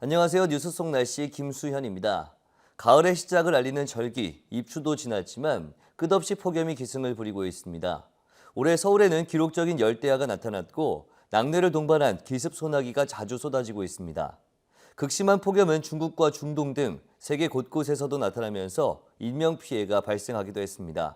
안녕하세요. 뉴스 속 날씨 김수현입니다. 가을의 시작을 알리는 절기, 입추도 지났지만 끝없이 폭염이 기승을 부리고 있습니다. 올해 서울에는 기록적인 열대야가 나타났고 낙뢰를 동반한 기습 소나기가 자주 쏟아지고 있습니다. 극심한 폭염은 중국과 중동 등 세계 곳곳에서도 나타나면서 인명피해가 발생하기도 했습니다.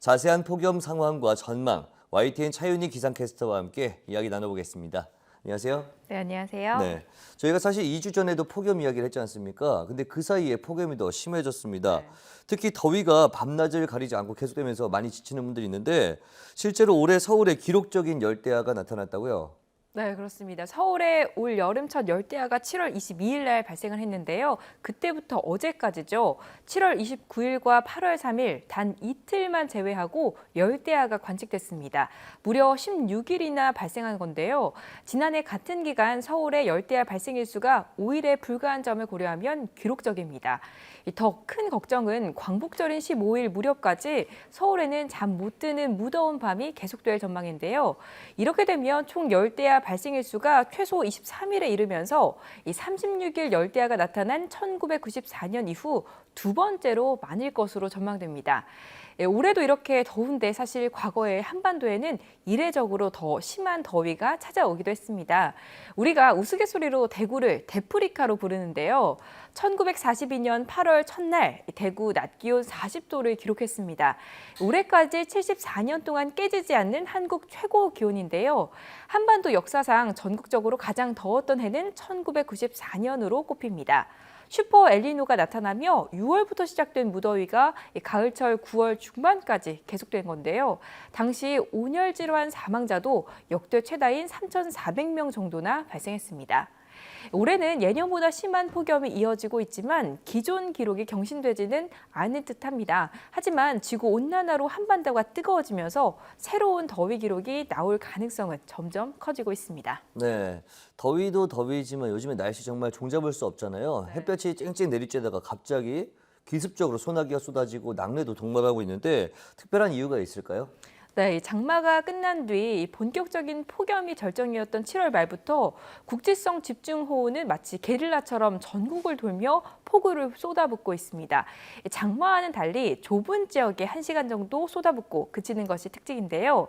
자세한 폭염 상황과 전망, YTN 차윤희 기상캐스터와 함께 이야기 나눠보겠습니다. 안녕하세요. 네, 안녕하세요. 네, 저희가 사실 2주 전에도 폭염 이야기를 했지 않습니까? 근데 그 사이에 폭염이 더 심해졌습니다. 네. 특히 더위가 밤낮을 가리지 않고 계속되면서 많이 지치는 분들이 있는데 실제로 올해 서울에 기록적인 열대야가 나타났다고요? 네, 그렇습니다. 서울에 올 여름 첫 열대야가 7월 22일 날 발생을 했는데요. 그때부터 어제까지죠. 7월 29일과 8월 3일 단 이틀만 제외하고 열대야가 관측됐습니다. 무려 16일이나 발생한 건데요. 지난해 같은 기간 서울의 열대야 발생 일수가 5일에 불과한 점을 고려하면 기록적입니다. 더 큰 걱정은 광복절인 15일 무렵까지 서울에는 잠 못 드는 무더운 밤이 계속될 전망인데요. 이렇게 되면 총 열대야 발생 일수가 최소 23일에 이르면서 이 36일 열대야가 나타난 1994년 이후 두 번째로 많을 것으로 전망됩니다. 올해도 이렇게 더운데 사실 과거에 한반도에는 이례적으로 더 심한 더위가 찾아오기도 했습니다. 우리가 우스갯소리로 대구를 데프리카로 부르는데요. 1942년 8월 첫날 대구 낮 기온 40도를 기록했습니다. 올해까지 74년 동안 깨지지 않는 한국 최고 기온인데요. 한반도 역사상 전국적으로 가장 더웠던 해는 1994년으로 꼽힙니다. 슈퍼 엘니노가 나타나며 6월부터 시작된 무더위가 가을철 9월 중반까지 계속된 건데요. 당시 온열 질환 사망자도 역대 최다인 3,400명 정도나 발생했습니다. 올해는 예년보다 심한 폭염이 이어지고 있지만 기존 기록이 경신되지는 않을 듯합니다. 하지만 지구온난화로 한반도가 뜨거워지면서 새로운 더위 기록이 나올 가능성은 점점 커지고 있습니다. 네, 더위도 더위지만 요즘에 날씨 정말 종잡을 수 없잖아요. 네. 햇볕이 쨍쨍 내리쬐다가 갑자기 기습적으로 소나기가 쏟아지고 낙뢰도 동반하고 있는데 특별한 이유가 있을까요? 네, 이 장마가 끝난 뒤 본격적인 폭염이 절정이었던 7월 말부터 국지성 집중호우는 마치 게릴라처럼 전국을 돌며 폭우를 쏟아붓고 있습니다. 장마와는 달리 좁은 지역에 1시간 정도 쏟아붓고 그치는 것이 특징인데요.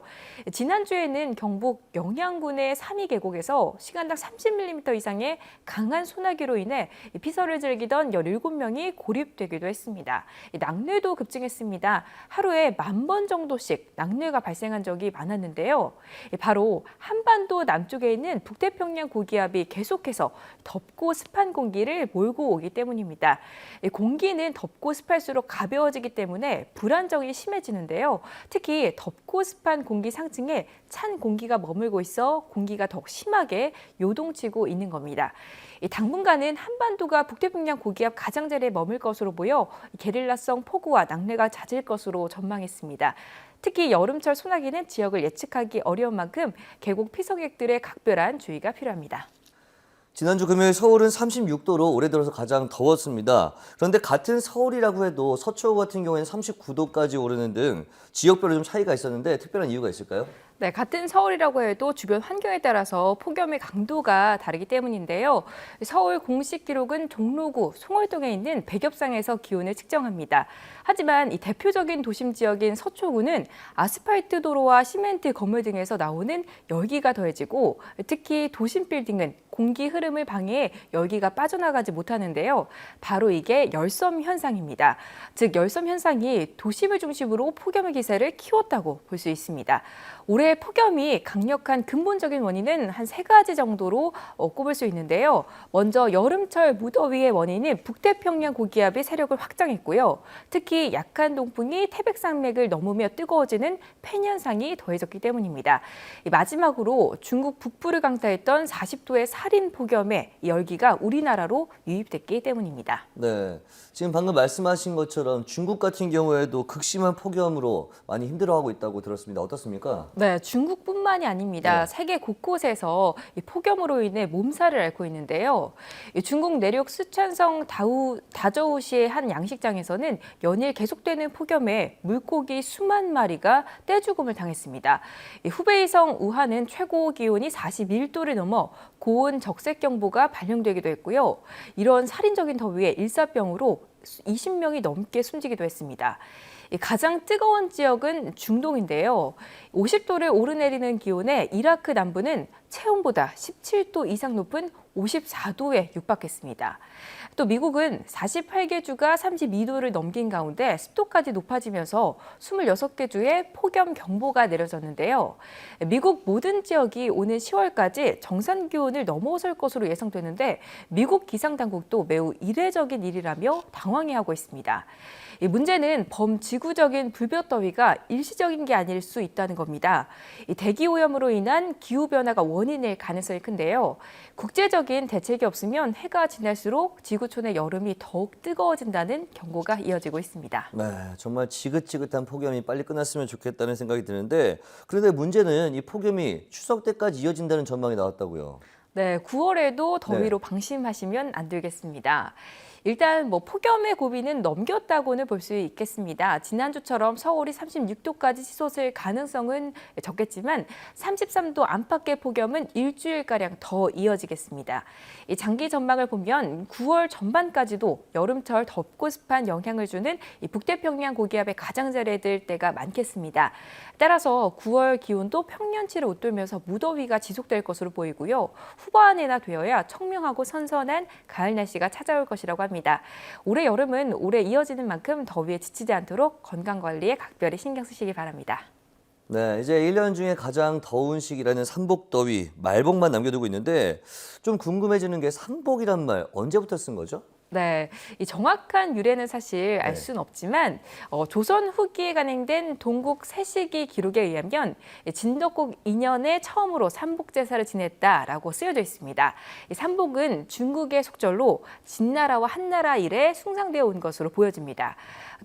지난주에는 경북 영양군의 산이 계곡에서 시간당 30mm 이상의 강한 소나기로 인해 피서를 즐기던 17명이 고립되기도 했습니다. 낙뢰도 급증했습니다. 하루에 10,000번 정도씩 낙뢰가 발생한 적이 많았는데요. 바로 한반도 남쪽에 있는 북태평양 고기압이 계속해서 덥고 습한 공기를 몰고 오기 때문입니다. 공기는 덥고 습할수록 가벼워지기 때문에 불안정이 심해지는데요. 특히 덥고 습한 공기 상층에 찬 공기가 머물고 있어 공기가 더욱 심하게 요동치고 있는 겁니다. 당분간은 한반도가 북태평양 고기압 가장자리에 머물 것으로 보여 게릴라성 폭우와 낙뢰가 잦을 것으로 전망했습니다. 특히 여름철 소나기는 지역을 예측하기 어려운 만큼 계곡 피서객들의 각별한 주의가 필요합니다. 지난주 금요일 서울은 36도로 올해 들어서 가장 더웠습니다. 그런데 같은 서울이라고 해도 서초 같은 경우에는 39도까지 오르는 등 지역별로 좀 차이가 있었는데 특별한 이유가 있을까요? 네, 같은 서울이라고 해도 주변 환경에 따라서 폭염의 강도가 다르기 때문인데요. 서울 공식 기록은 종로구 송월동에 있는 백엽상에서 기온을 측정합니다. 하지만 이 대표적인 도심 지역인 서초구는 아스팔트 도로와 시멘트 건물 등에서 나오는 열기가 더해지고 특히 도심 빌딩은 공기 흐름을 방해해 열기가 빠져나가지 못하는데요. 바로 이게 열섬 현상입니다. 즉 열섬 현상이 도심을 중심으로 폭염의 기세를 키웠다고 볼 수 있습니다. 올해 폭염이 강력한 근본적인 원인은 한 3가지 정도로 꼽을 수 있는데요. 먼저 여름철 무더위의 원인은 북태평양 고기압이 세력을 확장했고요. 특히 약한 동풍이 태백산맥을 넘으며 뜨거워지는 팬 현상이 더해졌기 때문입니다. 마지막으로 중국 북부를 강타했던 40도의 살인 폭염에 열기가 우리나라로 유입됐기 때문입니다. 네, 지금 방금 말씀하신 것처럼 중국 같은 경우에도 극심한 폭염으로 많이 힘들어하고 있다고 들었습니다. 어떻습니까? 네, 중국뿐만이 아닙니다. 네. 세계 곳곳에서 이 폭염으로 인해 몸살을 앓고 있는데요. 이 중국 내륙 쓰촨성 다저우시의 한 양식장에서는 연일 계속되는 폭염에 물고기 수만 마리가 떼죽음을 당했습니다. 이 후베이성 우한은 최고 기온이 41도를 넘어 고온 적색경보가 발령되기도 했고요. 이런 살인적인 더위에 일사병으로 20명이 넘게 숨지기도 했습니다. 가장 뜨거운 지역은 중동인데요. 50도를 오르내리는 기온에 이라크 남부는 체온보다 17도 이상 높은 54도에 육박했습니다. 또 미국은 48개 주가 32도를 넘긴 가운데 습도까지 높아지면서 26개 주에 폭염 경보가 내려졌는데요. 미국 모든 지역이 오는 10월까지 정상 기온을 넘어설 것으로 예상되는데 미국 기상당국도 매우 이례적인 일이라며 당황해하고 있습니다. 이 문제는 범지구적인 불볕더위가 일시적인 게 아닐 수 있다는 겁니다. 이 대기 오염으로 인한 기후 변화가 원인일 가능성이 큰데요. 국제적인 대책이 없으면 해가 지날수록 지구촌의 여름이 더욱 뜨거워진다는 경고가 이어지고 있습니다. 네, 정말 지긋지긋한 폭염이 빨리 끝났으면 좋겠다는 생각이 드는데 그런데 문제는 이 폭염이 추석 때까지 이어진다는 전망이 나왔다고요. 네, 9월에도 더위로 방심하시면 안 되겠습니다. 일단 폭염의 고비는 넘겼다고는 볼 수 있겠습니다. 지난주처럼 서울이 36도까지 치솟을 가능성은 적겠지만 33도 안팎의 폭염은 일주일가량 더 이어지겠습니다. 이 장기 전망을 보면 9월 전반까지도 여름철 덥고 습한 영향을 주는 이 북태평양 고기압의 가장자리에 들 때가 많겠습니다. 따라서 9월 기온도 평년치를 웃돌면서 무더위가 지속될 것으로 보이고요. 후반에나 되어야 청명하고 선선한 가을 날씨가 찾아올 것이라고 합니다. 올해 여름은 오래 이어지는 만큼 더위에 지치지 않도록 건강관리에 각별히 신경 쓰시기 바랍니다. 네, 이제 1년 중에 가장 더운 시기라는 삼복더위, 말복만 남겨두고 있는데 좀 궁금해지는 게 삼복이란 말 언제부터 쓴 거죠? 네, 이 정확한 유래는 사실 알 네. 수는 없지만 조선 후기에 간행된 동국 세시기 기록에 의하면 진덕국 2년에 처음으로 삼복제사를 지냈다라고 쓰여져 있습니다. 이 삼복은 중국의 속절로 진나라와 한나라 이래 숭상되어 온 것으로 보여집니다.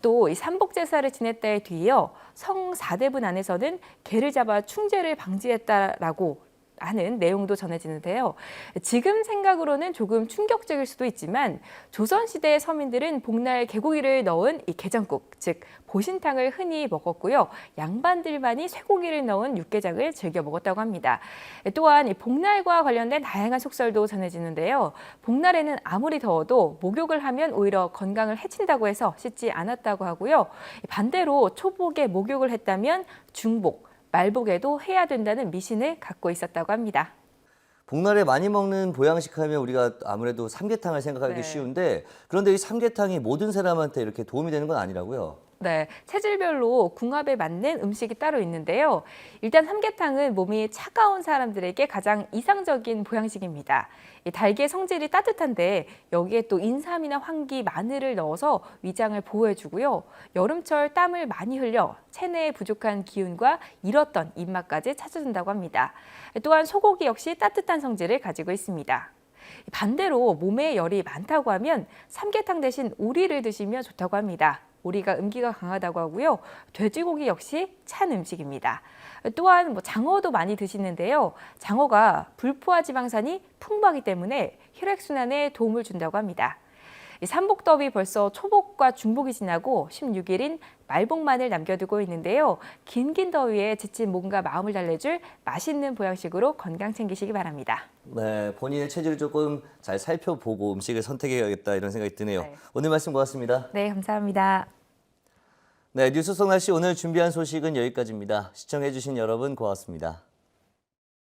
또 이 삼복제사를 지냈다에 뒤이어 성사대분 안에서는 개를 잡아 충제를 방지했다라고 하는 내용도 전해지는데요. 지금 생각으로는 조금 충격적일 수도 있지만 조선시대의 서민들은 복날 개고기를 넣은 이 게장국, 즉 보신탕을 흔히 먹었고요. 양반들만이 쇠고기를 넣은 육개장을 즐겨 먹었다고 합니다. 또한 이 복날과 관련된 다양한 속설도 전해지는데요. 복날에는 아무리 더워도 목욕을 하면 오히려 건강을 해친다고 해서 씻지 않았다고 하고요. 반대로 초복에 목욕을 했다면 중복, 말복에도 해야 된다는 미신을 갖고 있었다고 합니다. 복날에 많이 먹는 보양식 하면 우리가 아무래도 삼계탕을 생각하기 네. 쉬운데 그런데 이 삼계탕이 모든 사람한테 이렇게 도움이 되는 건 아니라고요? 네, 체질별로 궁합에 맞는 음식이 따로 있는데요. 일단 삼계탕은 몸이 차가운 사람들에게 가장 이상적인 보양식입니다. 이 닭의 성질이 따뜻한데 여기에 또 인삼이나 황기, 마늘을 넣어서 위장을 보호해주고요. 여름철 땀을 많이 흘려 체내에 부족한 기운과 잃었던 입맛까지 찾아준다고 합니다. 또한 소고기 역시 따뜻한 성질을 가지고 있습니다. 반대로 몸에 열이 많다고 하면 삼계탕 대신 오리를 드시면 좋다고 합니다. 오리가 음기가 강하다고 하고요. 돼지고기 역시 찬 음식입니다. 또한 장어도 많이 드시는데요. 장어가 불포화 지방산이 풍부하기 때문에 혈액순환에 도움을 준다고 합니다. 삼복더위 벌써 초복과 중복이 지나고 16일인 말복만을 남겨두고 있는데요. 긴긴 더위에 지친 몸과 마음을 달래줄 맛있는 보양식으로 건강 챙기시기 바랍니다. 네, 본인의 체질을 조금 잘 살펴보고 음식을 선택해야겠다 이런 생각이 드네요. 네. 오늘 말씀 고맙습니다. 네, 감사합니다. 네, 뉴스 속 날씨 오늘 준비한 소식은 여기까지입니다. 시청해주신 여러분 고맙습니다.